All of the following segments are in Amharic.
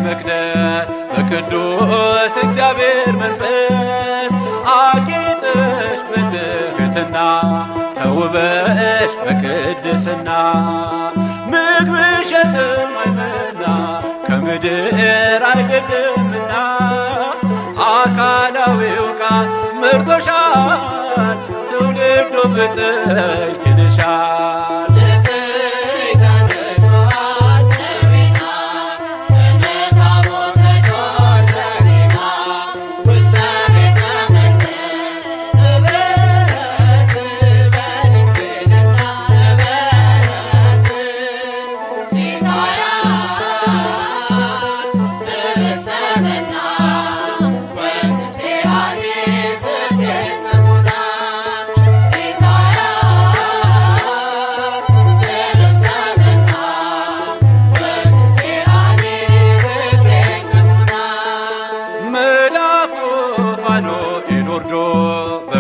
መቅደስ በቅዱስ እግዚአብሔር መንፈስ አጌጠሽ በትሕትና ተውበሽ በቅድስና ምግብሽ የሰማይ መና ከምድር አይደለምና አካላዊው ቃል መርጦሻል ትውልዱ ብፅዕት ይልሻል።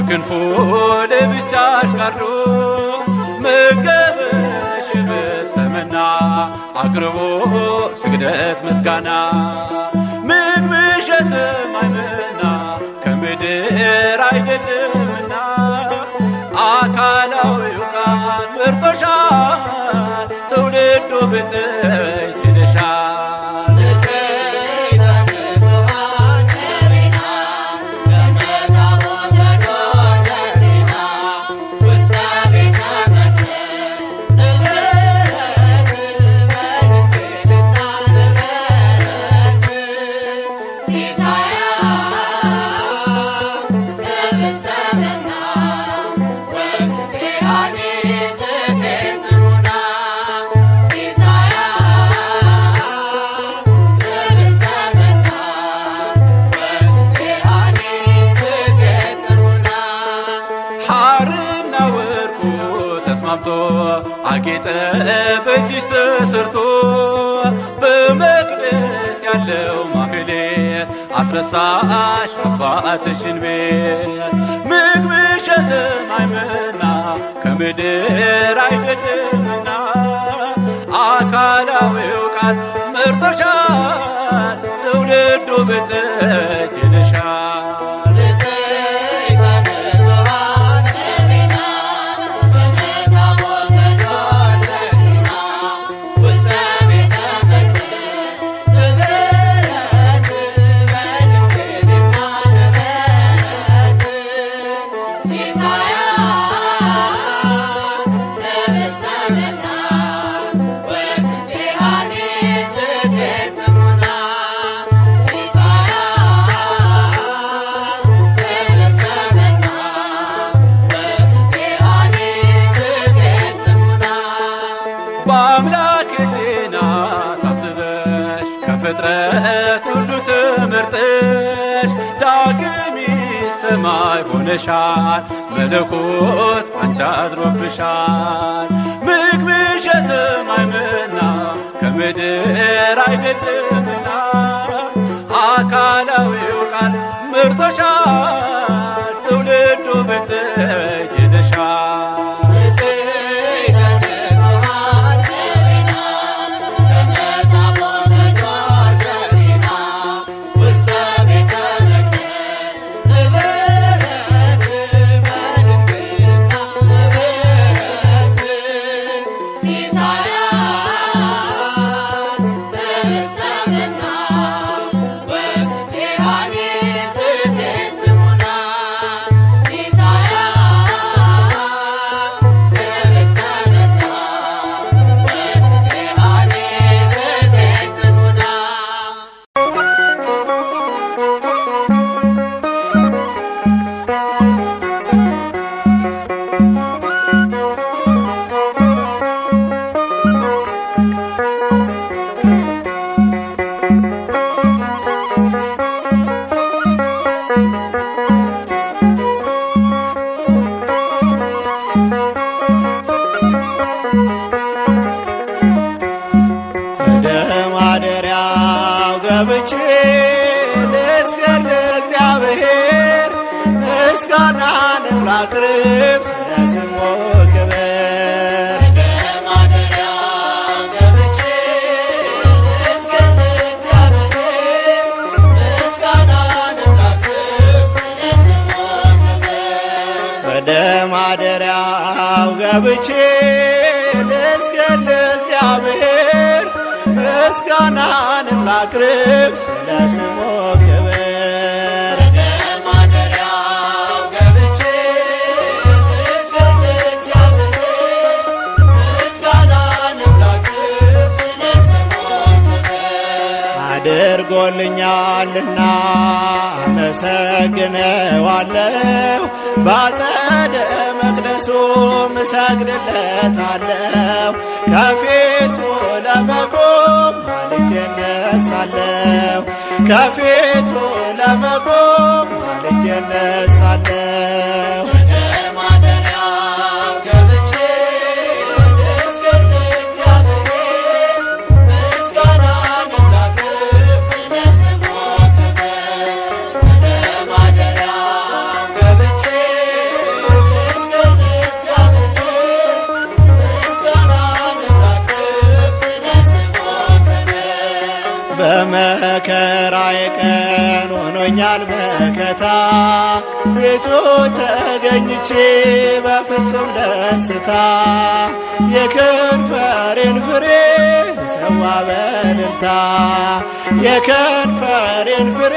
ክንፉ ለብቻሽ ጋርዶ መገበሽ በስተመና አቅርቦ ስግደት ምስጋና ምግብሽ የሰማይ መና ከምድር አይደለምና አካላዊው ቃል መርጦሻል ትውልዱ ብፅዕት ይልሻል። አጌጠ በእጅሽ ተሰርቶ በመቅደስ ያለው ማህሌት አስረሳሽ አባትሽን ቤት ምግብሽ የሰማይ መና ከምድር አይደለምና አካላዊው ቃል መርጦሻል ትውልዱ ብፅዕት ይልሻል። በአምላክ ሕሊና ታስበሽ ከፍጥረት ሁሉ ተመርጠሽ ዳግሚት ሰማይ ሆነሻል መለኮት ባንቺ አድሮብሻል። ምግብሽ የሰማይ መና ከምድር አይደለምና አካላዊው ቃል መርጦሻል ትውልዱ ብፅዕት ይልሻል። Stop it now, where's the day? I need to ማደሪያው ገብቼ ልስገድ ለእግዚአብሔር ምስጋናንም ላቅርብ ስለ ስሙ ክብር። ወደ ማደሪያው ገብቼ ልስገድ ለእግዚአብሔር ምስጋናንም ላቅርብ ስለ ስሙ ክብር። አድርጎልኛልና አመሰግነዋለሁ ባጸደ መቅደሱ እሰግድለታለሁ ከፊቱ ለመቆም ማልጄ እነሳለሁ ከፊቱ ለመቆም ማልጄ እነሳለሁ። ወደ ማደሪያው ገብቼ ልስገድ ለእግዚአብሔር ምስጋናንም ላቅርብ ስለ ስሙ ክብር። ወደ ማደሪያው ገብቼ ልስገድ ለእግዚአብሔር ምስጋናንም ላቅርብ ስለ ስሙ ክብር። በመከራዬ ቀን ሆኖኛል መከታ ቤቱ ተገኝቼ በፍጹም ደስታ የከንፈሬን ፍሬ ልሰዋ በእልልታ የከንፈሬን ፍሬ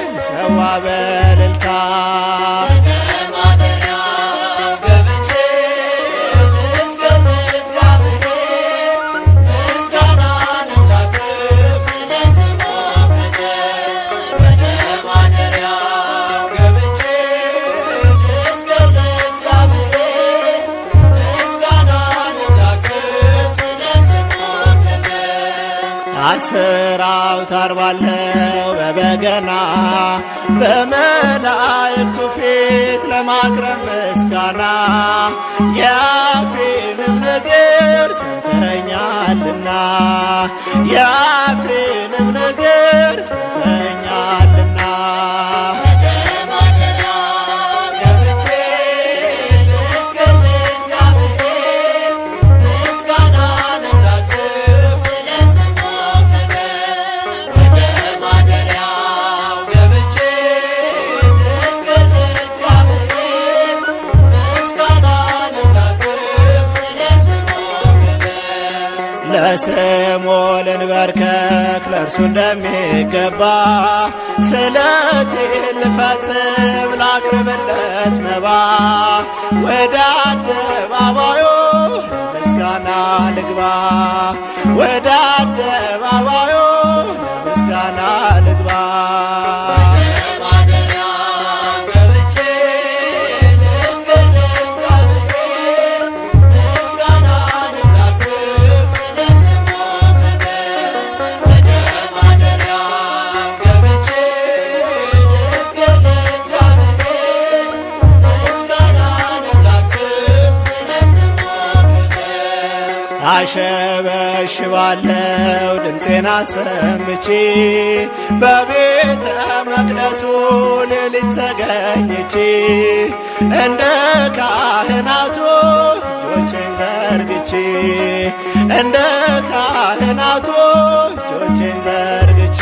ልሰዋ በእልልታ። አስር አውታር ባለው በበገና በመላእክቱ ፊት ለማቅረብ ምስጋና የአፌንም ነገር ሰምተኛልና የአፌንም ነገር ሰምተኛልና። ለስሙ ልንበርከክ ለእርሱ እንደሚገባ ስለቴን ልፈጽም ላቅርብለት መባ ወደ አደባባዩ ለምስጋና ልግባ ወደ አደባባዩ ለምስጋና ልግባ። አሸበሽባለው ድምፄን አሰምቼ በቤተ መቅደሱ ሌሊት ተገኝቼ እንደ ካህናቱ እጆቼን ዘርግቼ እንደ ካህናቱ እጆቼን ዘርግቼ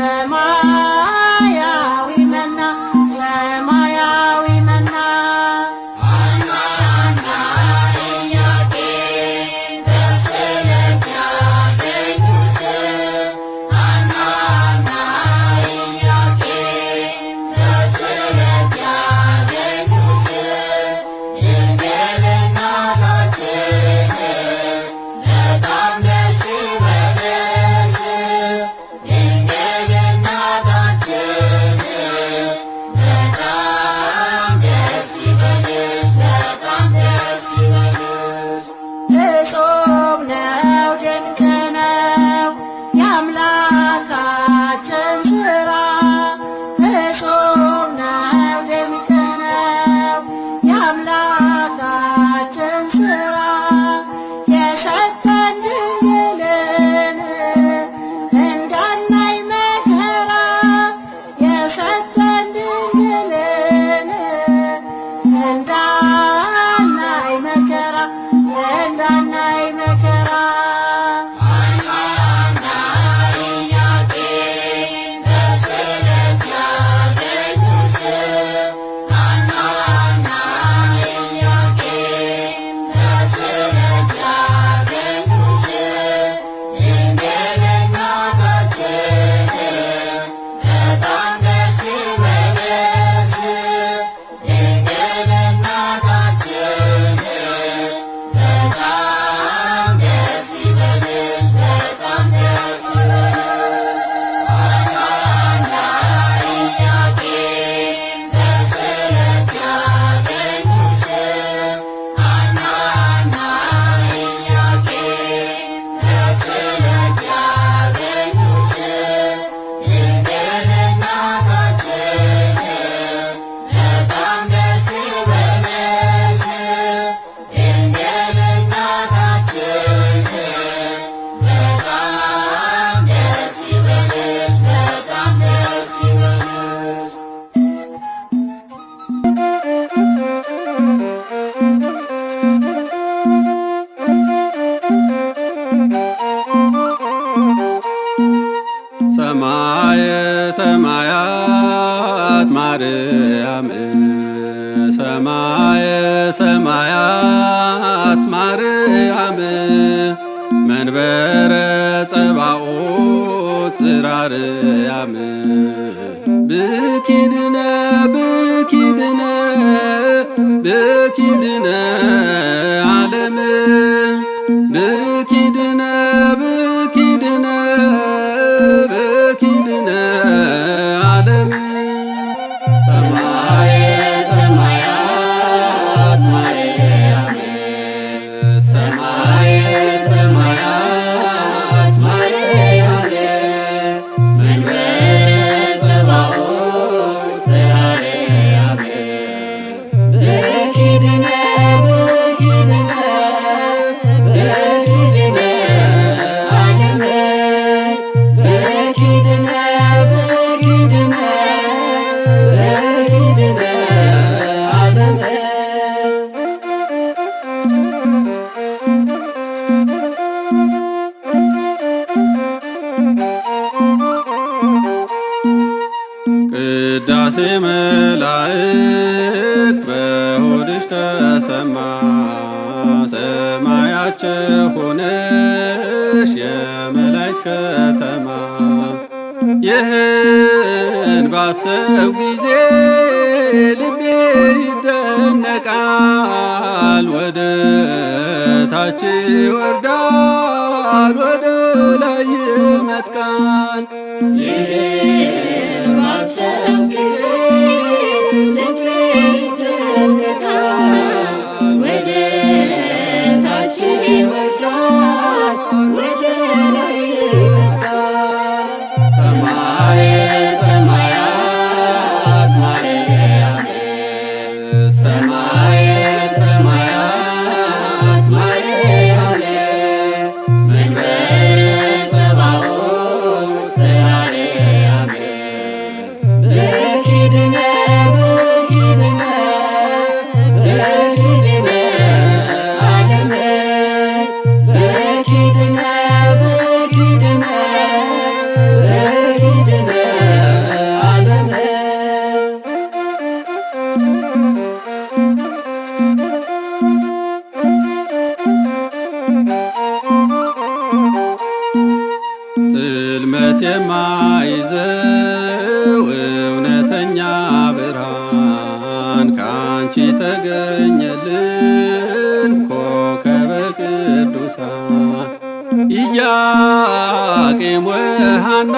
ሰማያዊ መና ሰማያዊ መና እጹብ ነው ድንቅ ነው የአምላካችን ሥራ። እጹብ ነው ድንቅ ነው የአምላካችን ሥራ። የሰጠን ድንግልን እንዳናይ መከራ የሰጠን ድንግልን እንዳናይ መከራ እንዳናይ መከራ ሰማየ ሰማያት ማርያም ሰማየ ሰማያት ማርያም መንበረ ጸባኦት ጽራርያም ብኪድነ ብኪድነ ብኪድነ ዓለም ብኪድነ ብኪድነ ብኪድነ ዓለም ሰማየ ሰማያት ማርያም ሰማየ ሰማያት ማርያም መንበረ ጸባኦት ጽራርያም ብኪድነ ብኪድነ ብኪድነ ዓለም ብኪድነ ብኪድነ ብኪድነ ዓለም ቅዳሴ መላእክት በሆድሽ ተሰማ ሰማያቸው ሆነሽ የመላእክት ከተማ ይህን ባሰብ ጊዜ ልቤ ይደነቃል ወደ ታች ይወርዳል ወደ ላይ ይመጥቃል ይህን ባሰብ ጊዜ ልቤ ይደነቃል ወደ ታች ይወርዳል ወደ ላይ ይመጥቃል ሰማየ ሰማያት ማርያም ሰማየ ሰማያት ማርያም መንበረ ጽልመት የማይዘው እውነተኛ ብርሃን ካንቺ ተገኘልን ኮከበ ቅዱሳን ኢያቄም ወሐና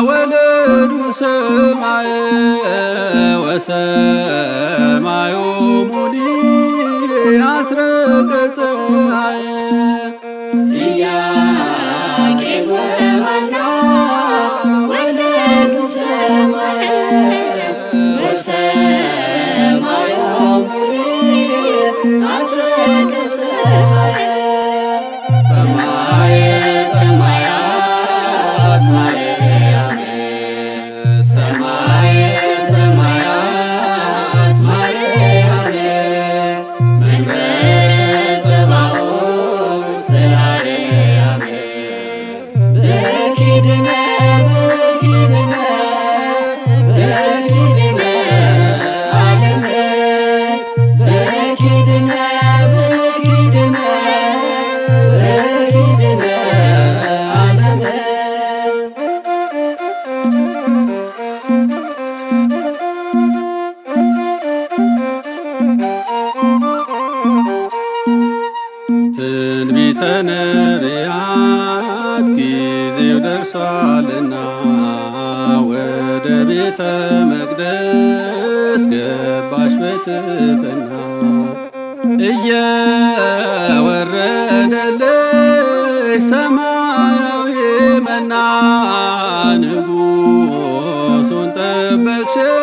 ወለዱ ሰማየ ወሰማዮሙኒ አስረቀ ፀሐየ ኢያቄም ወሐና ወለዱ ሰማየ ወሰማዮሙኒ አስረቀ ፀሐየ ሰማየ ሰማያት ማርያም ሰማየ ሰማያት ማርያም መንበረ ጸባኦት ዘአርያም በኪድነ በኪድነ በኪድነ ዓለም በኪድነ በኪድነ በኪድነ ዓለም ትንቢተ ነቢያት ጊዜው ደርሷልና ወደ ቤተ መቅደስ ገባሽ በትሕትና እየወረደልሽ ሰማያዊ መና ንጉሡን ጠበቅሽው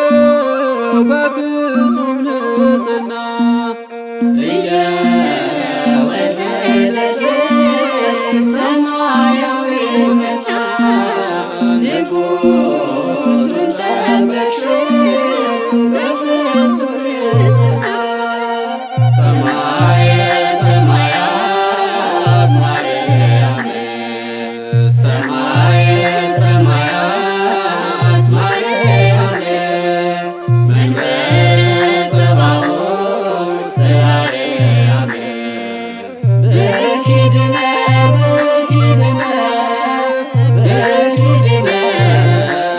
በፍጹም ንጽሕና ሰማያዊ መና ንጉሡን ጠበቅሽው በፍጹም ንጽሕና ሰማየ ሰማያት ማርያም ሰማየ ሰማያት ማርያም መንበረ ጸባኦት ዘአርያም በኪድነ በኪድነ በኪድነ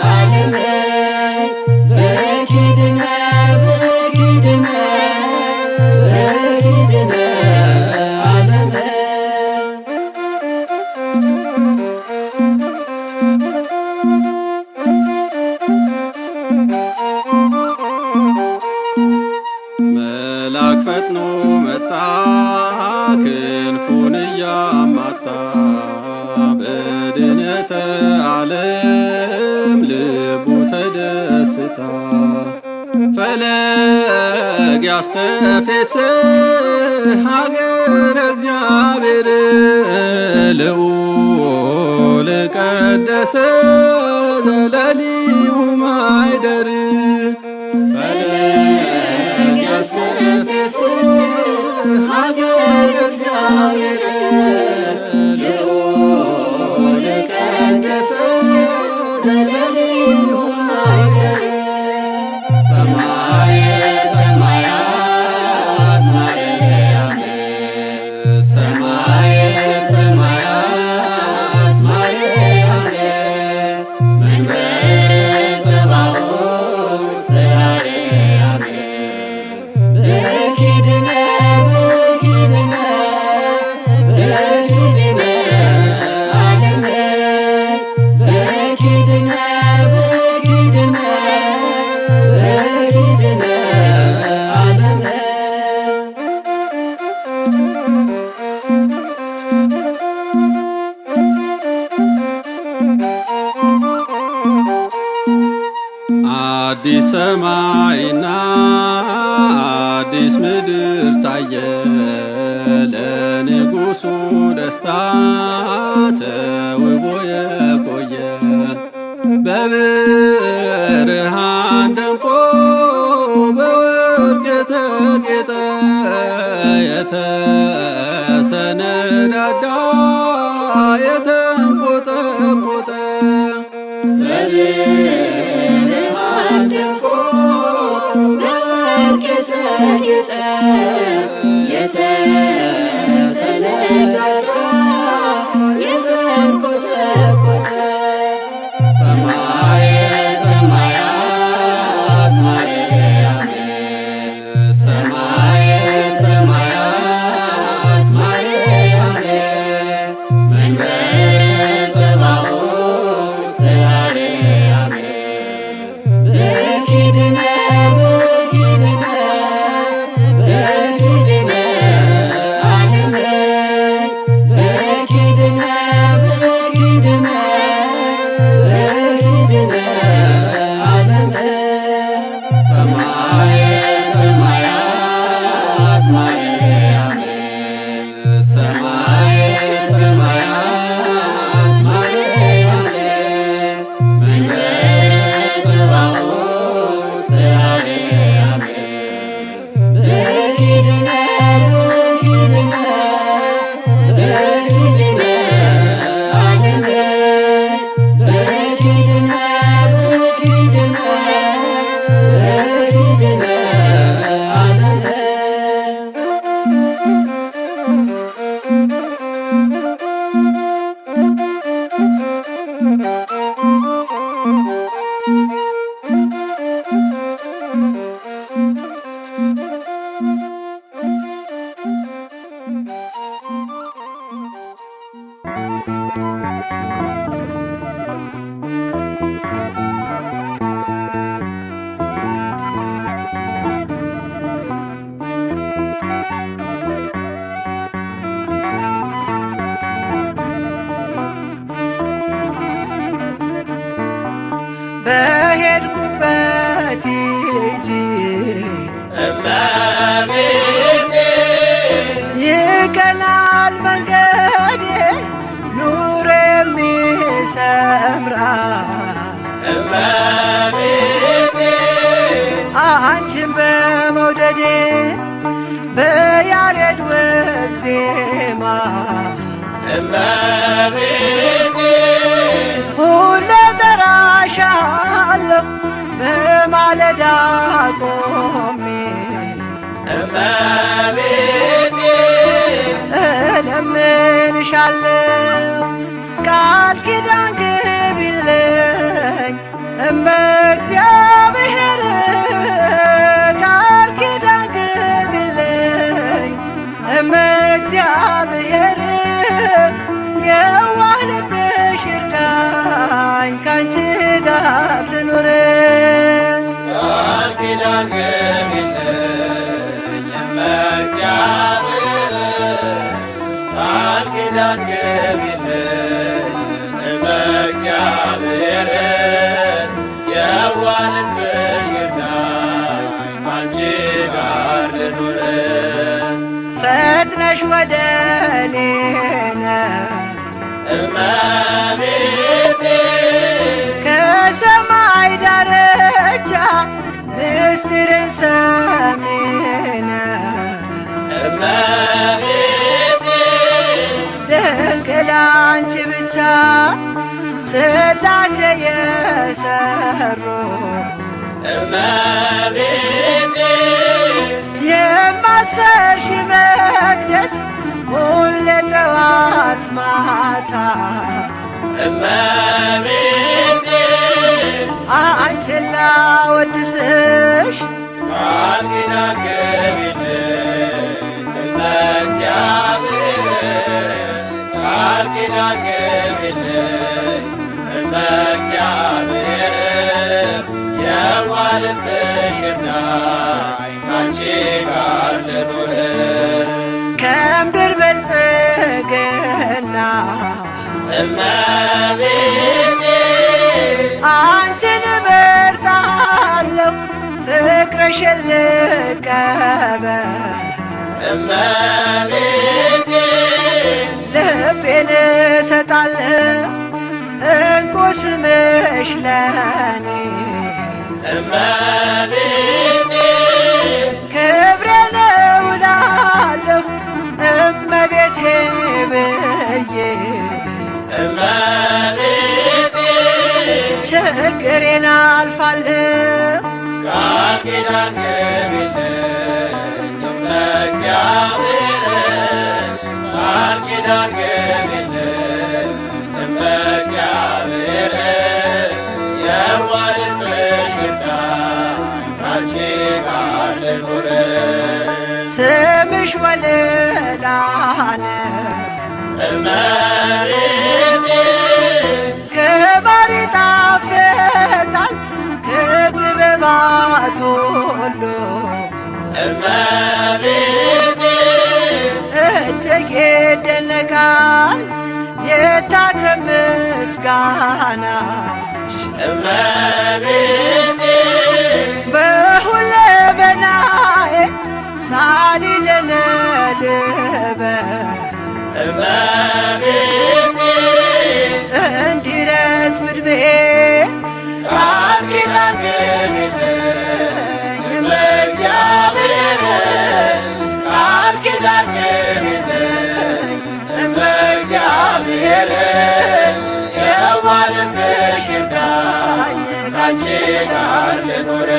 ዓለም በኪድነ በኪድነ በኪድነ ዓለም መልአክ ፈጥኖ መጣ ክንፉን እያማታ በድነተ ዓለም ልቡ ተደስታ ፈለግ ያስተፌስህ ሀገረ እግዚአብሔር ልዑል ቀደሰ ዘለሊሁ ማይደር ፈለግ ያስተፌስህ ሀገረ እግዚአብሔር ልዑል ቀደሰ ዘለሊሁ ማይደር ሰማየ ሰማያት ማርያም ሰማየ ሰማያት ማርያም መንበረ ጸባኦት ዘአርያም በኪድነ በኪድነ በኪድነ ዓለም በኪድነ በኪድነ በኪድነ ዓለም አዲስ ሰማይና አዲስ ምድር ታየ ለንጉሡ ደስታ ተውቦ የቆየ በብርሃን ደምቆ በወርቅ የተጌጠ የተሰነዳዳ የተንቆጠቆጠ በብርሃን ደምቆ በወርቅ የተጌጠ የተሰነዳዳ የተንቆጠቆጠ በሄድኩበት ሂጂ እመቤቴ ይቀናል መንገዴ ኑሬም ይሰምራል እመቤቴ አንቺን በመውደዴ በያሬድ ውብ ዜማ እመቤቴ ሁሌ እጠራሻለሁ በማለዳ ቆሜ እመቤቴ እለምንሻለሁ ቃል ኪዳን ግቢልኝ እመእግዚአብሔር ቃል ኪዳን ግቢልኝ እመእግዚአብሔር የዋህ ልብሽ ይርዳኝ ካንቺ ጋር ልኑር ቃል ኪዳን ግቢልኝ እመእግዚአብሔር ቃል ኪዳን ግቢልኝ እመእግዚአብሔር የዋህ ልብሽ ይርዳኝ ካንቺ ጋር ልኑር ፈጥነሽ ወደ እኔ እመቤቴ ከሰማይ ዳርቻ ምስጢርን ሰሚነ እመቤቴ ድንቅ ላንቺ ብቻ ሥላሴ የሰሩ እመቤቴ የማትፈርሺ መቅደስ ሁሌ ጠዋት ማታ እመቤቴ አንቺን ላወድስሽ ቃል ኪዳን ግቢልኝ እመእግዚአብሔር ቃል ኪዳን ግቢልኝ እመእግዚአብሔር የዋህ ልብሽ ይርዳኝ ካንቺ ጋር ልኑር ከምድር ብልጽግና እመቤቴ አንቺን እመርጣለሁ ፍቅርሽን ልቀበል እመቤቴ ልቤን እሰጣለሁ እንቁ ስምሽ ለኔ እመቤቴ ክብሬን እውላለሁ እመቤቴ ብዬ እመቤቴ ችግሬን አልፋለሁ ቃል ኪዳን ግቢልኝ እመእግዚአብሔር ቃል ኪዳን ግቢልኝ እመእግዚአብሔር የዋህ ልብሽ ይርዳኝ ካንቺ ጋር ልኑር ስምሽ ወለላ ነው እመቤቴ ከማር ይጣፍጣል ከጥበባት ሁሉ እመቤቴ እጅግ ይደነቃል የታተም ምስጋናሽ እመቤቴ በሁለመናዬ ሳሊ ለነ ልበል እመቤቴ እንዲረስ ምድቤ ቃል ኪዳን ግቢልኝ እመእግዚአብሔር ቃል ኪዳን ግቢልኝ እመእግዚአብሔር የዋህ ልብሽ ይርዳኝ ካንቺ ጋር ልኑር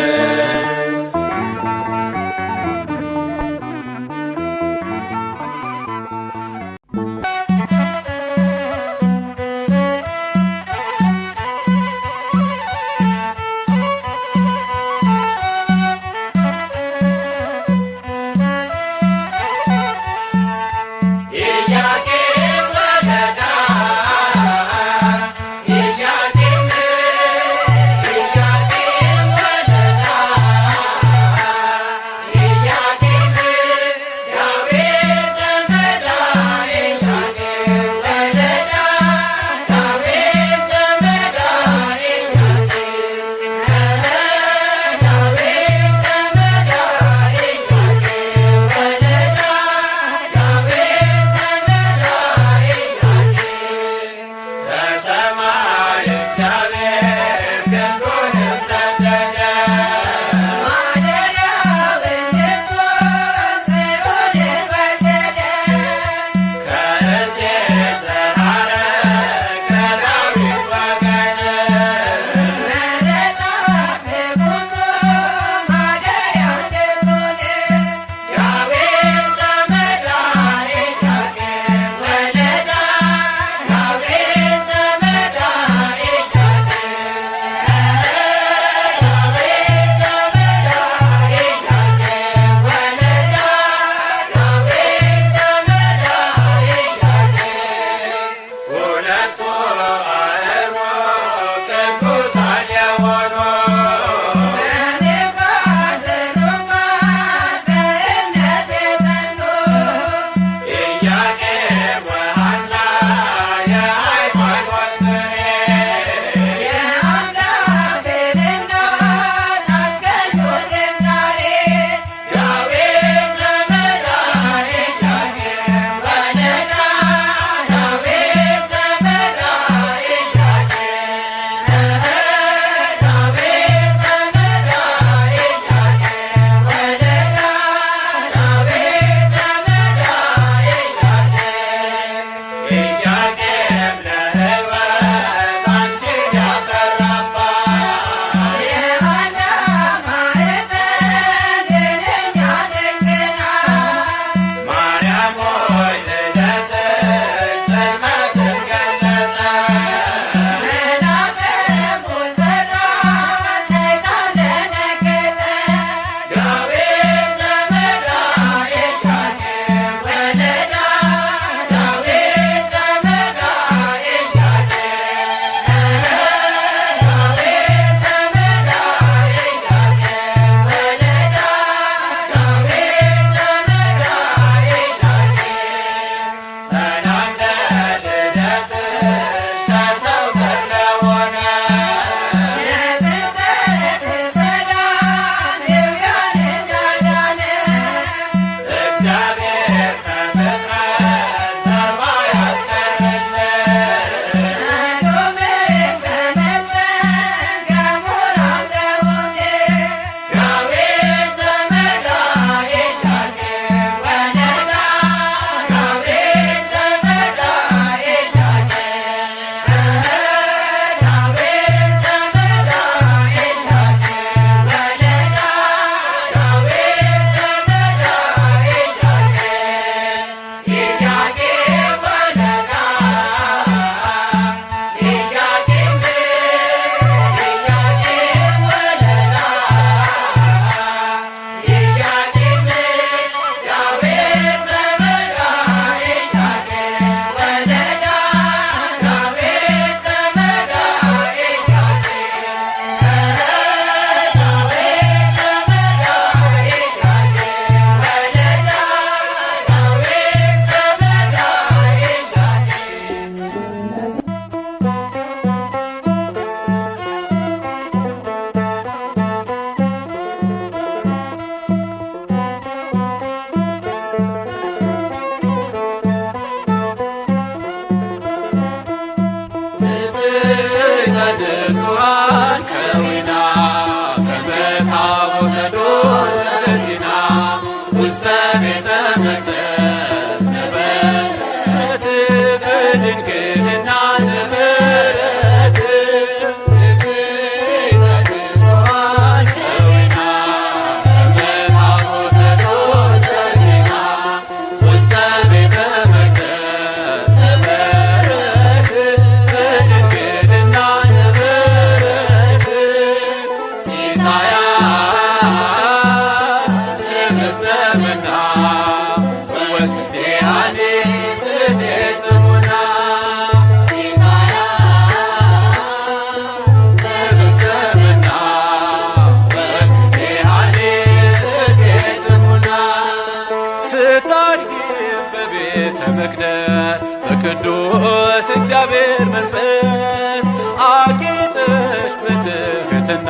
በቅዱስ እግዚአብሔር መንፈስ አጌጠሽ በትሕትና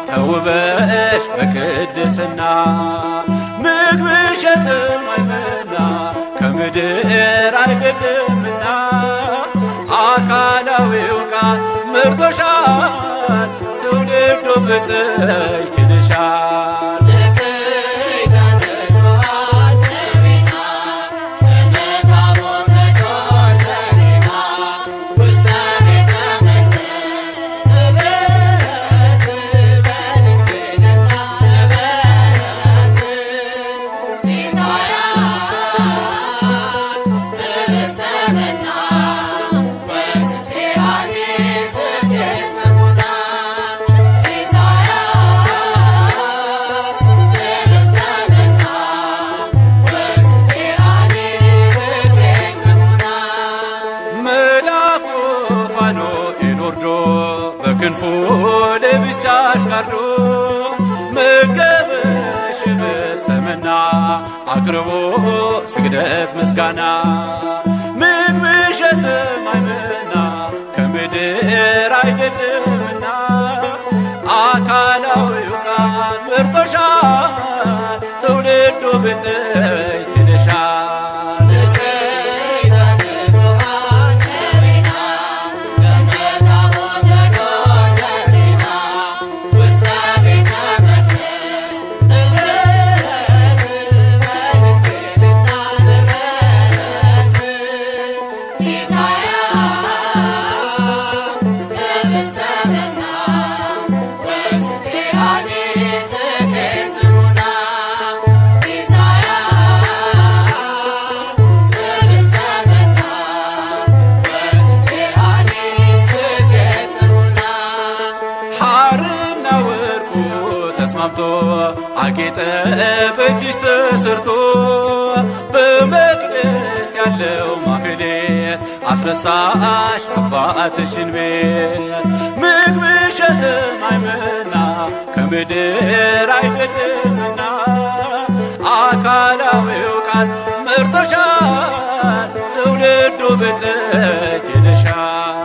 ተውበሽ በቅድስና ምግብሽ የሰማይ መና ከምድር አይደለምና አካላዊው ቃል መርጦሻል ትውልዱ ብፅዕት ይልሻል። ክንፉ ለብቻሽ ጋርዶ መገበሽ በስተመና አቅርቦ ስግደት ምስጋና ምግብሽ የሰማይ መና ከምድር አይደለምና አካላዊው ቃል መርጦሻል ትውልዱ ብፅዕት ይልሻል። አጌጠ በእጅሽ ተሰርቶ በመቅደስ ያለው ማህሌት አስረሳሽ አባትሽን ቤት ምግብሽ የሰማይ መና ከምድር አይደለምና አካላዊው ቃል መርጦሻል ትውልዱ ብፅዕት ይልሻል።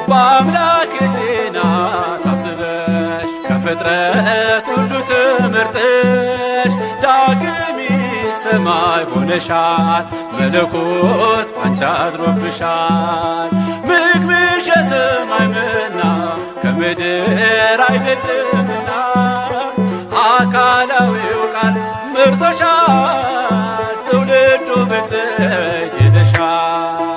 በአምላክ ሕሊና ታስበሽ ከፍጥረት ሁሉ ተመርጠሽ ዳግም ሰማይ ሆነሻል መለኮት ባንቺ አድሮብሻል። ምግብሽ የሰማይ መና ከምድር አይደለምና አካላዊው ቃል መርጦሻል ትውልዱ ብፅዕት ይልሻል።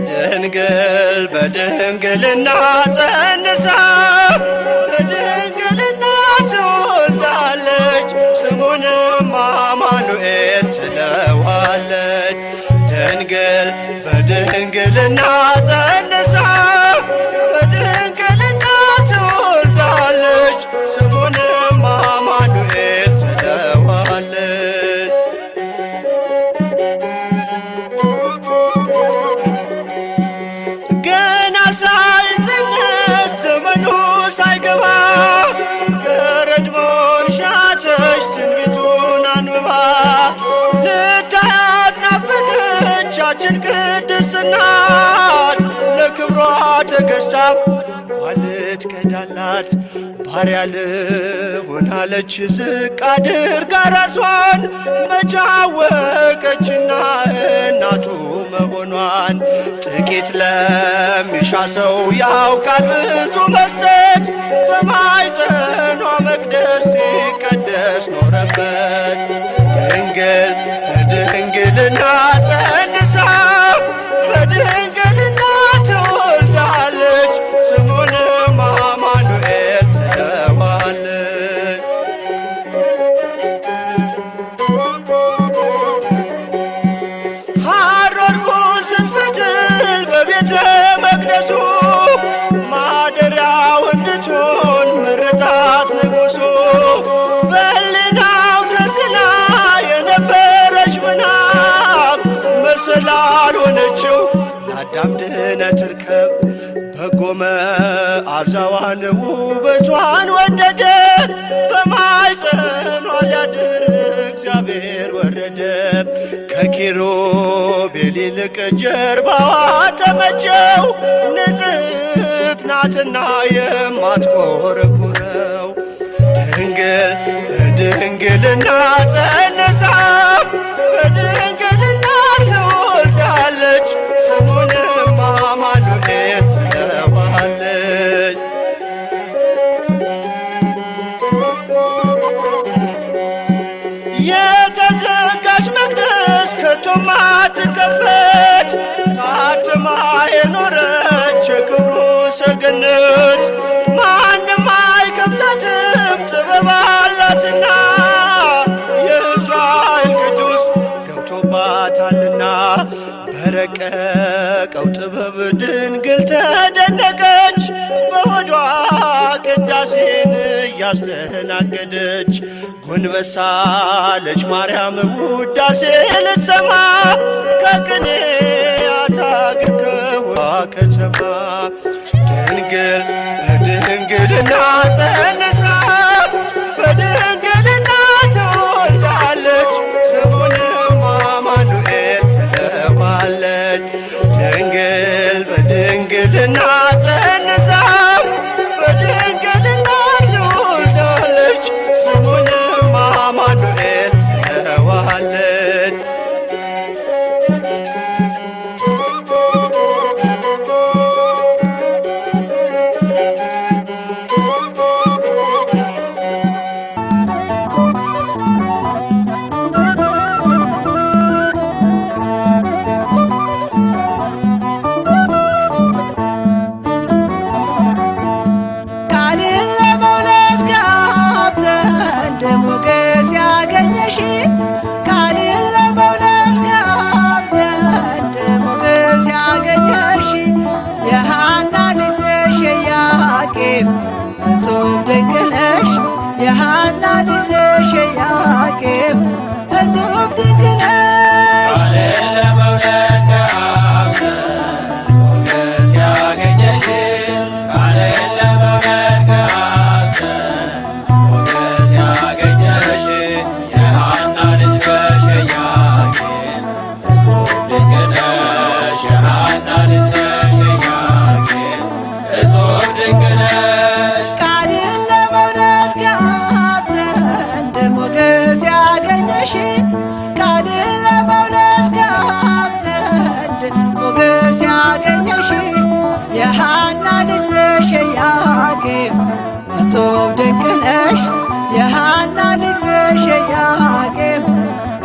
ድንግል በድንግልና ጸንሳ በድንግልና ትወልዳለች ስሙንም አማኑኤል ትለዋለች። ድንግል በድንግልና ጸንሳ በድንግልና ትወልዳለች ስሙንም አማኑኤል ትለዋለች። ገና ሳይጸነስ ዘመኑ ናት ለክብሯ ተገዝታ ዋልት ከዳላት ባሪያ ልሁን አለች ዝቅ አድርጋ ራሷን መቻወቀችና እናቱ መሆኗን ጥቂት ለሚሻ ሰው ያውቃል ብዙ መስጠት በማኅፀኗ መቅደስ ሲቀደስ ኖረበት ድንግል በድንግልና ጸንሳ በድንግልና ትወልዳለች ስሙንም አማኑኤል ትለዋለች። ሐር ወርቁን ስትፈትል በቤተ መቅደሱ ማደሪያው እንድትሆን መረጣት ንጉሡ በሕሊናው ተስላ የነበረች ምናብ መሰላል ሆነችው ለአዳም ድኅነት ርከብ በጎ መዓዛዋን ውበቷን ወደደ በማኅፀኗ ሊያድር እግዚአብሔር ወረደ ከኪሩቤል ይልቅ ጀርባዋ ተመቸው ንጽሕት ናትና የማትኮረኩረው ድንግል በድንግልና ጸንሳ በድንግልና ትወልዳለች ስሙንም አማኑኤል ትለዋለች። የተዘጋች መቅደስ ከቶም አትከፈት ታትማ የኖረች የክብሩ ሰገነት ማንም አይከፍታትም ጥበብ አላትና የእስራኤል ቅዱስ ገብቶባታልና በረቀቀው ጥበብ ድንግል ተደነቀች በሆዷ ቅዳሴን እያስተናገደች ጎንበሳለች ማርያም ውዳሴ ልትሰማ ከቅኔያት አገር ከውኃ ከተማ ድንግል በድንግልና ጸንሳ በድንግልና ትወልዳለች ስሙንም አማኑኤል ትለዋለች። ድንግል በድንግልና ጸንሳ በድንግልና ትወልዳለች ስሙንም አማኑኤል ትለዋለች። የሐና ልጅ ነሽ የያቄም እጹብ ድንቅ ነሽ። ቃልን ለመውለድ ከአብ ሞገስ ያገኘሽ ቃልን ለመውለድ ከአብ ሞገስ ያገኘሽ የሐና ልጅ ነሽ የያቄም እጹብ ድንቅ ነሽ የሐና ልጅ ነሽ የያቄም እጹብ ድንቅ ነሽ። ቃልን ለመውለድ ከአብ ዘንድ ሞገስ ያገኘሽ የሐና ልጅ ነሽ የያቄም እጹብ ድንቅ ነሽ የሐና ልጅ ነሽ የያቄም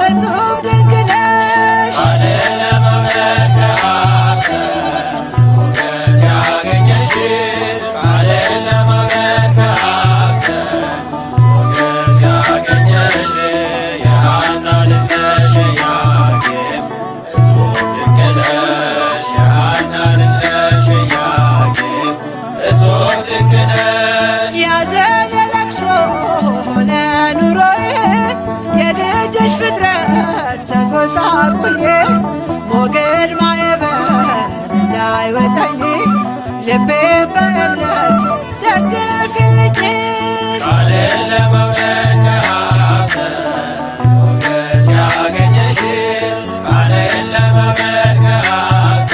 እጹብ ድንቅ ነሽ። ቃልን ለመውለድ ከአብ ሞገስ ያገኘሽ ቃልን ለመውለድ ከአብ ሞገስ ያገኘሽ የሐና ልጅ ነሽ የያቄም እጹብ ድንቅ ነሽ የሐና ልጅ ነሽ የያቄም እጹብ ድንቅ ነሽ። ያዘን ለቅሶ ሆነ ኑሮዬ የልጅሽ ፍጥረት ተጎሳቁዬ ሞገድ ማዕበል እንዳይወጣኝ ልቤ በእምነት ደግፊልኝ። ቃልን ለመውለድ ከአብ ሞገስ ያገኘሽ ቃልን ለመውለድ ከአብ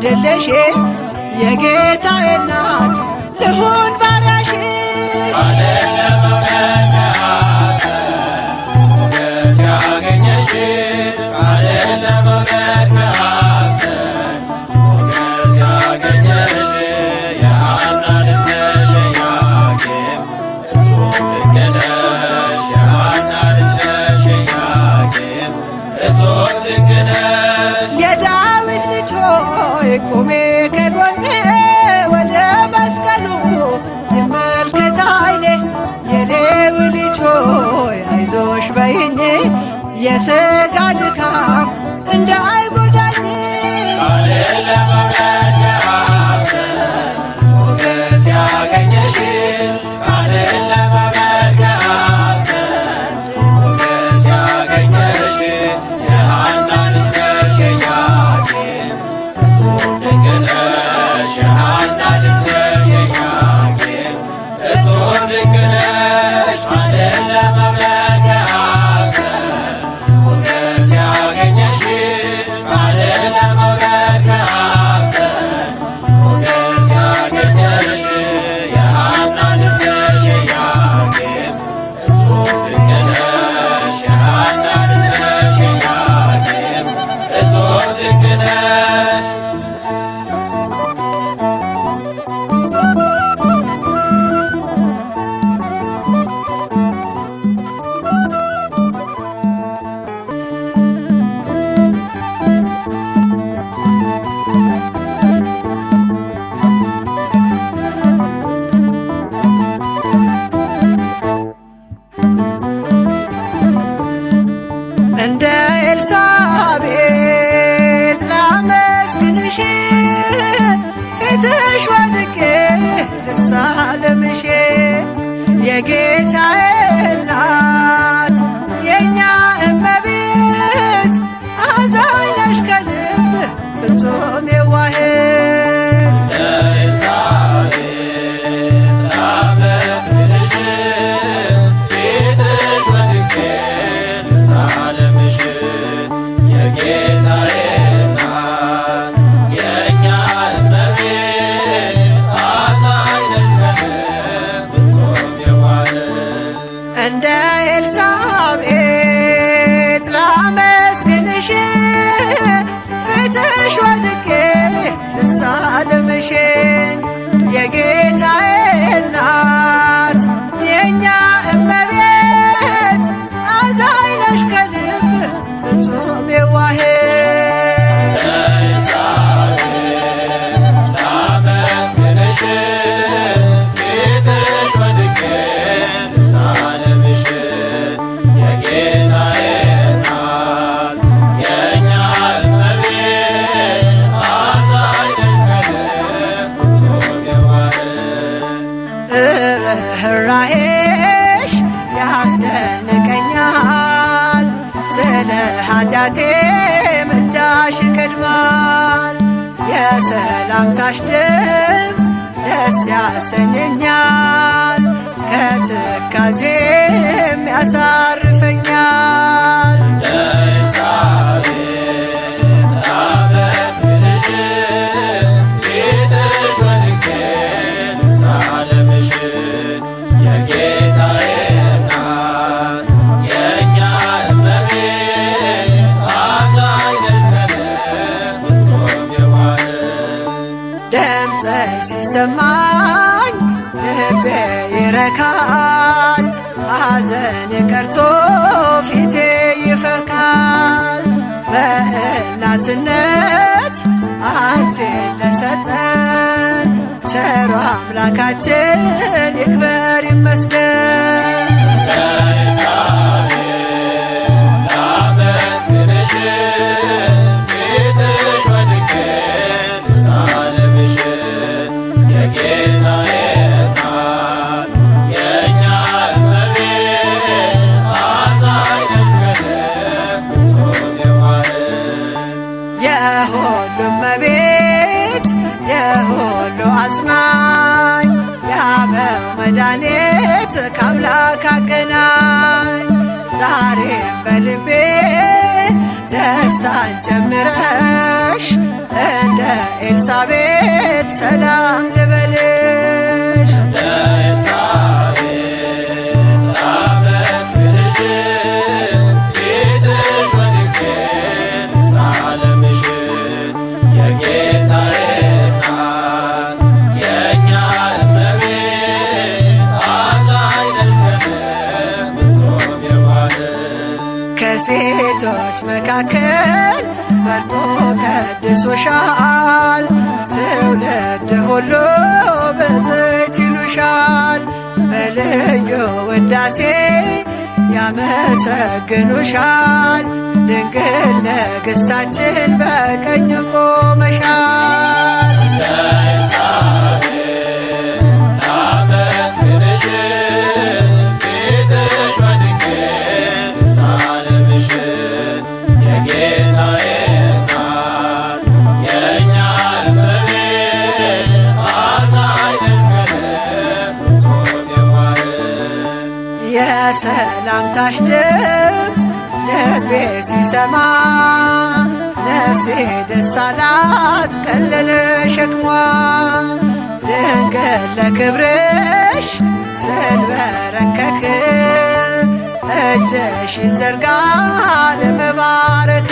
አይደለሽ የጌታዬ እናት ልሁን ባሪያሽ ቃልን ለመውደድ ከአንተን ሞገስ ያገኘሽ ቃልን ለመውደድ ከአንተን ሞገስ ያገኘሽ የሐና ልጅ ነሽ የኢያቄም እጹብ ድንቅ ነሽ የሐና ልጅ ነሽ የኢያቄም እጹብ ድንቅ ነሽ የዳዊት ልጅ ሆይ ቁሜ ከጎኔ ወደ መስቀሉ ይመልከት ዓይኔ የሌዊ ልጅ ሆይ አይዞሽ በይኝ የሥጋ ድካም እንዳይጎዳኝ ቃልን ለመውደድ ከአንተን ሞገስ ያገኘሽ ቃልን ለመውደድ ከአንተን ሞገስ ያገኘሽ የሐና ልጅ ነሽ የኢያቄም እጹብ ድንቅ ነሽ የሐና ልጅ ነሽ የኢያቄም እጹብ ድንቅ ነሽ ቃልን ለመውደድ ከአንተን ሞገስ ያገኘሽ ቃልን ለመውደድ ከአንተን ሞገስ ያገኘሽ የሐና ልጅ ነሽ የኢያቄም እጹብ ድንቅ ነሽ የሐና ልጅ ነሽ የኢያቄም እጹብ ድንቅ ነሽ እንደ ኤልሳቤጥ ላመስግንሽ ፊትሽ ወድቄ ልሳለምሽ የጌታዬ እናት የእኛ እመቤት አዛኝ ነሽ ከልብ ፍጹም የዋህት ኤልሳቤጥ ላመስግንሽ ፊትሽ ወድቄ ልሳለምሽ የጌታዬ እናት የእኛ እመቤት አዛኝ ነሽ ከልብ ፍጹም የዋህት እንደ ኤልሳቤጥ ላመስግንሽ ፊትሽ ወድቄ ልሳለምሽ የጌታዬ እናት የእኛ እመቤት አዛኝ ነሽ ከልብ ፍጹም የዋህት ኤልሳቤጥ ላመስግንሽ ፊትሽ ወድቄ ልሳለምሽ የጌታዬ እናት የእኛ እመቤት አዛኝ ነሽ ከልብ ፍጹም የዋህት ርኅራኄሽ ያስደንቀኛል ስለ ኃጢአቴ ምልጃሽ ይቀድማል የሰላምታሽ ድምፅ ደስ ያሰኘኛል ከትካዜም ያሳርፈኛል ኤልሳቤጥ ላመስግንሽ ፊትሽ ወድቄ ልሳለምሽ የጌታዬ እናት የእኛ እመቤት አዛኝ ነሽ ከልብ ፍጹም የዋህት ድምፅሽ ሲሰማኝ ልቤ ይረካል ሐዘን ቀርቶ ፊቴ ይፈካል በእናትነት አንቺን ለሰጠን ቸሮ አምላካችን ይክበር ይመስገን ኤልሳቤጥ ላመስግንሽ ፊትሽ ወድቄ ልሳለምሽ የጌታዬ እናት የእኛ እመቤት አዛኝ ነሽ ከልብ ፍጹም የዋህት የሁሉም እመቤት የሁሉ አጽናኝ የአበው መድኃኒት ከአምላክ አገናኝ ዛሬም በልቤ ደስታን ጨምረሽ እንደ ለኤልሳቤጥ ሰላም ልበልሽ። ከሴቶች መካከል መርጦ ቀድሶሻል። ትውልድ ሁሉ ብፅዕት ይሉሻል። በልዩ ውዳሴ ያመሰግኑሻል። ድንግል ንግሥታችን በቀኝ ቆመሻል። የሰላምታሽ ድምፅ ልቤ ሲሰማ ነፍሴ ደስ አላት ቀለለ ሸክሟ። ድንግል ለክብርሽ ስንበረከክ እጅሽ ይዘርጋ ለመባረክ